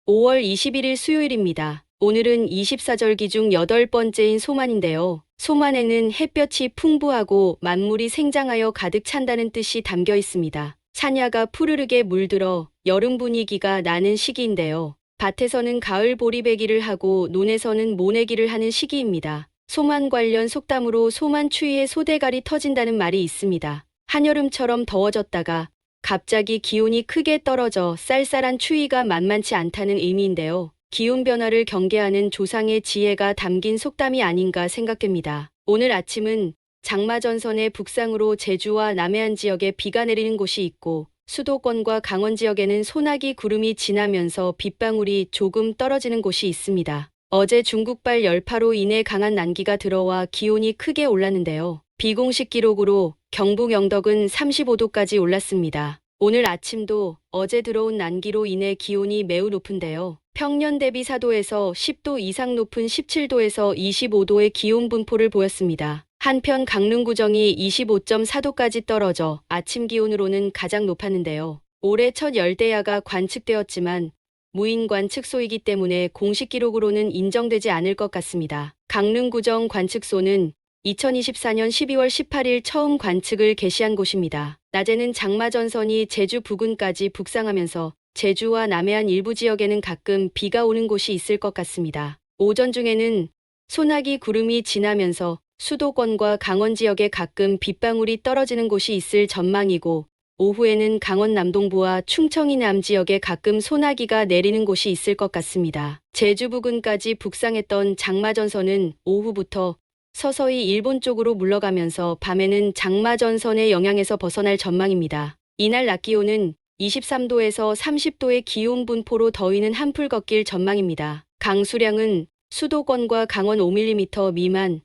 5월 21일 수요일입니다. 오늘은 24절기 중 8번째인 소만인데요. 소만에는 햇볕이 풍부하고 만물이 생장하여 가득 찬다는 뜻이 담겨 있습니다. 산야가 푸르르게 물들어 여름 분위기가 나는 시기인데요. 밭에서는 가을 보리배기를 하고 논에서는 모내기를 하는 시기입니다. 소만 관련 속담으로 소만 추위에 소대갈이 터진다는 말이 있습니다. 한여름처럼 더워졌다가 갑자기 기온이 크게 떨어져 쌀쌀한 추위가 만만치 않다는 의미인데요. 기온 변화를 경계하는 조상의 지혜가 담긴 속담이 아닌가 생각됩니다. 오늘 아침은 장마전선의 북상으로 제주와 남해안 지역에 비가 내리는 곳이 있고 수도권과 강원 지역에는 소나기 구름이 지나면서 빗방울이 조금 떨어지는 곳이 있습니다. 어제 중국발 열파로 인해 강한 난기가 들어와 기온이 크게 올랐는데요. 비공식 기록으로 경북 영덕은 35도까지 올랐습니다. 오늘 아침도 어제 들어온 난기로 인해 기온이 매우 높은데요. 평년 대비 4도에서 10도 이상 높은 17도에서 25도의 기온 분포를 보였습니다. 한편 강릉구정이 25.4도까지 떨어져 아침 기온으로는 가장 높았는데요. 올해 첫 열대야가 관측되었지만 무인 관측소이기 때문에 공식 기록으로는 인정되지 않을 것 같습니다. 강릉구정 관측소는 2024년 12월 18일 처음 관측을 개시한 곳입니다. 낮에는 장마전선이 제주 부근까지 북상하면서 제주와 남해안 일부 지역에는 가끔 비가 오는 곳이 있을 것 같습니다. 오전 중에는 소나기 구름이 지나면서 수도권과 강원 지역에 가끔 빗방울이 떨어지는 곳이 있을 전망이고 오후에는 강원 남동부와 충청 이남 지역에 가끔 소나기가 내리는 곳이 있을 것 같습니다. 제주 부근까지 북상했던 장마전선은 오후부터 서서히 일본 쪽으로 물러가면서 밤에는 장마전선의 영향에서 벗어날 전망입니다. 이날 낮 기온은 23도에서 30도의 기온 분포로 더위는 한풀 걷길 전망입니다. 강수량은 수도권과 강원 5mm 미만,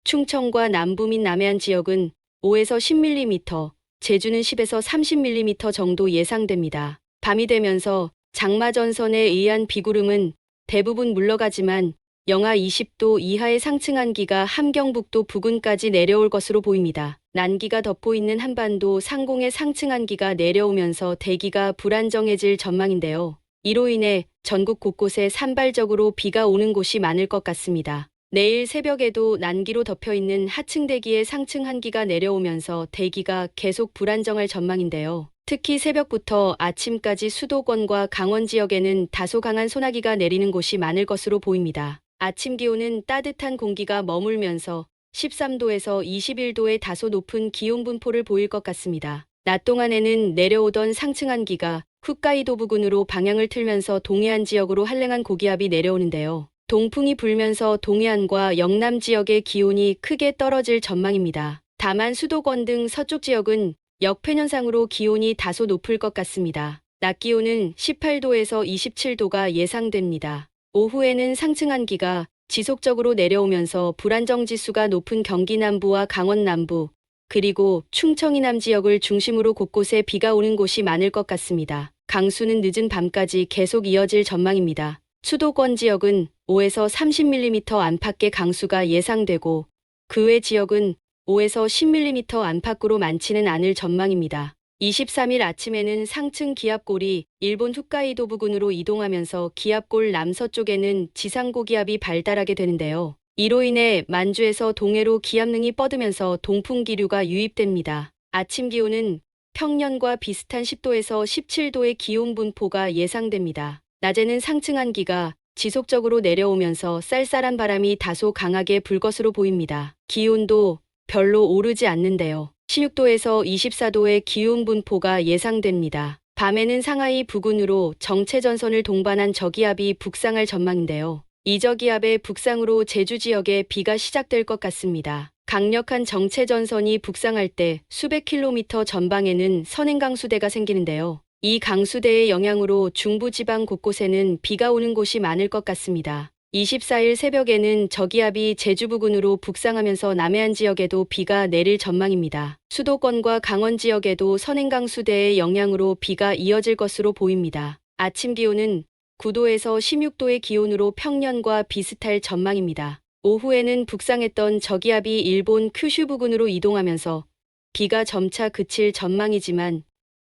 충청과 남부 및 남해안 지역은 5에서 10mm, 제주는 10에서 30mm 정도 예상됩니다. 밤이 되면서 장마전선에 의한 비구름은 대부분 물러가지만 영하 20도 이하의 상층 한기가 함경북도 부근까지 내려올 것으로 보입니다. 난기가 덮고 있는 한반도 상공의 상층 한기가 내려오면서 대기가 불안정해질 전망인데요. 이로 인해 전국 곳곳에 산발적으로 비가 오는 곳이 많을 것 같습니다. 내일 새벽에도 난기로 덮여있는 하층 대기의 상층 한기가 내려오면서 대기가 계속 불안정할 전망인데요. 특히 새벽부터 아침까지 수도권과 강원 지역에는 다소 강한 소나기가 내리는 곳이 많을 것으로 보입니다. 아침 기온은 따뜻한 공기가 머물면서 13도에서 21도의 다소 높은 기온 분포를 보일 것 같습니다. 낮 동안에는 내려오던 상층 한기가 홋카이도 부근으로 방향을 틀면서 동해안 지역으로 한랭한 고기압이 내려오는데요. 동풍이 불면서 동해안과 영남 지역의 기온이 크게 떨어질 전망입니다. 다만 수도권 등 서쪽 지역은 역회년상으로 기온이 다소 높을 것 같습니다. 낮 기온은 18도에서 27도가 예상됩니다. 오후에는 상층 한기가 지속적으로 내려오면서 불안정 지수가 높은 경기 남부와 강원 남부, 그리고 충청 이남 지역을 중심으로 곳곳에 비가 오는 곳이 많을 것 같습니다. 강수는 늦은 밤까지 계속 이어질 전망입니다. 수도권 지역은 5에서 30mm 안팎의 강수가 예상되고 그 외 지역은 5에서 10mm 안팎으로 많지는 않을 전망입니다. 23일 아침에는 상층 기압골이 일본 홋카이도 부근으로 이동하면서 기압골 남서쪽에는 지상고기압이 발달하게 되는데요. 이로 인해 만주에서 동해로 기압능이 뻗으면서 동풍기류가 유입됩니다. 아침 기온은 평년과 비슷한 10도에서 17도의 기온 분포가 예상됩니다. 낮에는 상층 한기가 지속적으로 내려오면서 쌀쌀한 바람이 다소 강하게 불 것으로 보입니다. 기온도 별로 오르지 않는데요. 16도에서 24도의 기온 분포가 예상됩니다. 밤에는 상하이 부근으로 정체전선을 동반한 저기압이 북상할 전망인데요. 이 저기압의 북상으로 제주 지역에 비가 시작될 것 같습니다. 강력한 정체전선이 북상할 때 수백 킬로미터 전방에는 선행강수대가 생기는데요. 이 강수대의 영향으로 중부지방 곳곳에는 비가 오는 곳이 많을 것 같습니다. 24일 새벽에는 저기압이 제주 부근으로 북상하면서 남해안 지역에도 비가 내릴 전망입니다. 수도권과 강원 지역에도 선행강수대의 영향으로 비가 이어질 것으로 보입니다. 아침 기온은 9도에서 16도의 기온으로 평년과 비슷할 전망입니다. 오후에는 북상했던 저기압이 일본 큐슈 부근으로 이동하면서 비가 점차 그칠 전망이지만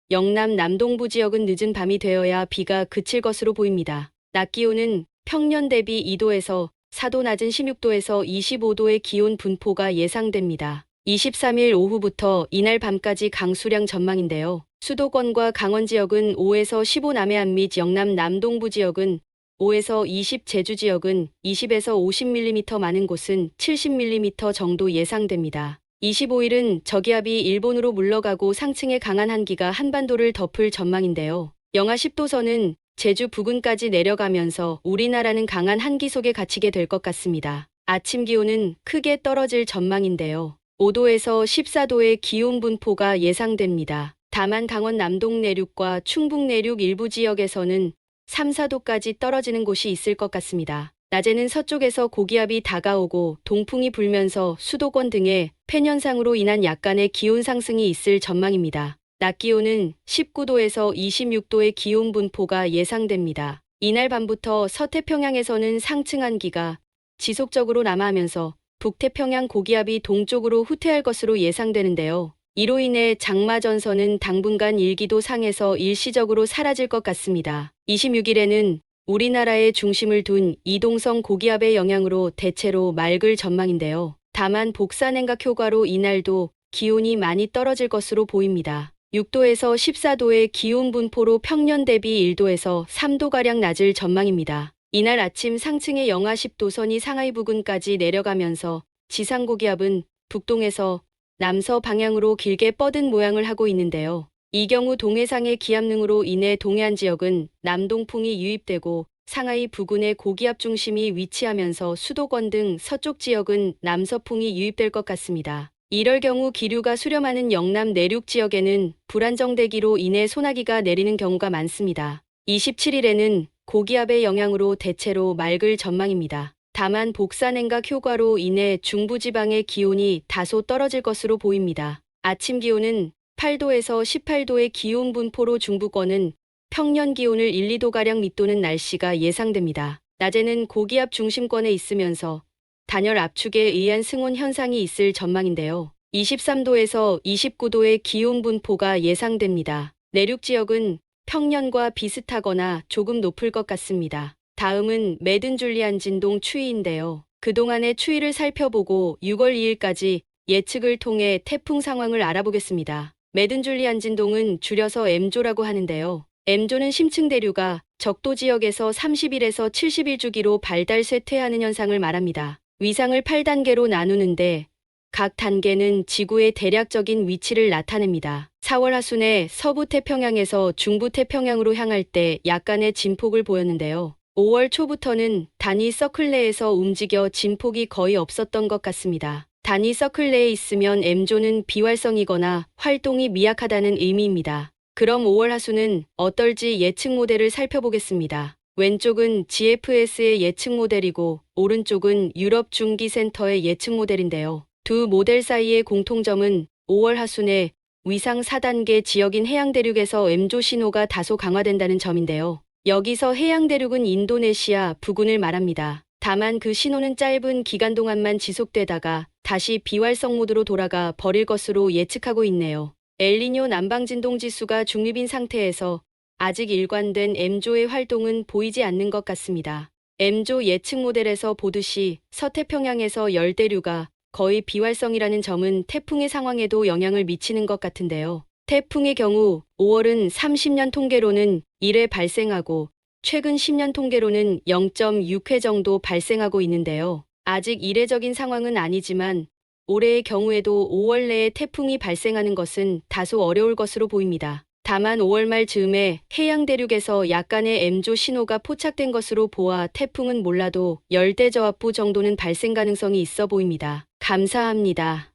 영남 남동부 지역은 늦은 밤이 되어야 비가 그칠 것으로 보입니다. 낮 기온은 평년 대비 2도에서 4도, 낮은 16도에서 25도의 기온 분포가 예상됩니다. 23일 오후부터 이날 밤까지 강수량 전망인데요. 수도권과 강원 지역은 5에서 15, 남해안 및 영남 남동부 지역은 5에서 20, 제주 지역은 20에서 50mm, 많은 곳은 70mm 정도 예상됩니다. 25일은 저기압이 일본으로 물러가고 상층의 강한 한기가 한반도를 덮을 전망인데요. 영하 10도선은 제주 부근까지 내려가면서 우리나라는 강한 한기 속에 갇히게 될 것 같습니다. 아침 기온은 크게 떨어질 전망인데요. 5도에서 14도의 기온 분포가 예상됩니다. 다만 강원 남동 내륙과 충북 내륙 일부 지역에서는 3, 4도까지 떨어지는 곳이 있을 것 같습니다. 낮에는 서쪽에서 고기압이 다가오고 동풍이 불면서 수도권 등의 팬현상으로 인한 약간의 기온 상승이 있을 전망입니다. 낮 기온은 19도에서 26도의 기온 분포가 예상됩니다. 이날 밤부터 서태평양에서는 상층 한기가 지속적으로 남하하면서 북태평양 고기압이 동쪽으로 후퇴할 것으로 예상되는데요. 이로 인해 장마 전선은 당분간 일기도 상에서 일시적으로 사라질 것 같습니다. 26일에는 우리나라의 중심을 둔 이동성 고기압의 영향으로 대체로 맑을 전망인데요. 다만 복사냉각 효과로 이날도 기온이 많이 떨어질 것으로 보입니다. 6도에서 14도의 기온 분포로 평년 대비 1도에서 3도가량 낮을 전망입니다. 이날 아침 상층의 영하 10도선이 상하이 부근까지 내려가면서 지상고기압은 북동에서 남서 방향으로 길게 뻗은 모양을 하고 있는데요. 이 경우 동해상의 기압능으로 인해 동해안 지역은 남동풍이 유입되고 상하이 부근의 고기압 중심이 위치하면서 수도권 등 서쪽 지역은 남서풍이 유입될 것 같습니다. 이럴 경우 기류가 수렴하는 영남 내륙 지역에는 불안정대기로 인해 소나기가 내리는 경우가 많습니다. 27일에는 고기압의 영향으로 대체로 맑을 전망입니다. 다만 복사냉각 효과로 인해 중부지방의 기온이 다소 떨어질 것으로 보입니다. 아침 기온은 8도에서 18도의 기온 분포로 중부권은 평년 기온을 1, 2도가량 밑도는 날씨가 예상됩니다. 낮에는 고기압 중심권에 있으면서 단열 압축에 의한 승온 현상이 있을 전망인데요. 23도에서 29도의 기온 분포가 예상됩니다. 내륙 지역은 평년과 비슷하거나 조금 높을 것 같습니다. 다음은 매든줄리안 진동 추이인데요. 그동안의 추이를 살펴보고 6월 2일까지 예측을 통해 태풍 상황을 알아보겠습니다. 매든줄리안 진동은 줄여서 M조라고 하는데요. M조는 심층 대류가 적도 지역에서 30일에서 70일 주기로 발달 쇠퇴하는 현상을 말합니다. 위상을 8단계로 나누는데 각 단계는 지구의 대략적인 위치를 나타냅니다. 4월 하순에 서부 태평양에서 중부 태평양으로 향할 때 약간의 진폭을 보였는데요. 5월 초부터는 단위 서클 내에서 움직여 진폭이 거의 없었던 것 같습니다. 단위 서클 내에 있으면 M조는 비활성이거나 활동이 미약하다는 의미입니다. 그럼 5월 하순은 어떨지 예측 모델을 살펴보겠습니다. 왼쪽은 GFS의 예측 모델이고 오른쪽은 유럽 중기센터의 예측 모델인데요. 두 모델 사이의 공통점은 5월 하순에 위상 4단계 지역인 해양대륙에서 M조 신호가 다소 강화된다는 점인데요. 여기서 해양대륙은 인도네시아 부근을 말합니다. 다만 그 신호는 짧은 기간 동안만 지속되다가 다시 비활성 모드로 돌아가 버릴 것으로 예측하고 있네요. 엘니뇨 남방진동지수가 중립인 상태에서 아직 일관된 M조의 활동은 보이지 않는 것 같습니다. M조 예측 모델에서 보듯이 서태평양에서 열대류가 거의 비활성이라는 점은 태풍의 상황에도 영향을 미치는 것 같은데요. 태풍의 경우 5월은 30년 통계로는 1회 발생하고 최근 10년 통계로는 0.6회 정도 발생하고 있는데요. 아직 이례적인 상황은 아니지만 올해의 경우에도 5월 내에 태풍이 발생하는 것은 다소 어려울 것으로 보입니다. 다만 5월 말 즈음에 해양 대륙에서 약간의 M조 신호가 포착된 것으로 보아 태풍은 몰라도 열대저압부 정도는 발생 가능성이 있어 보입니다. 감사합니다.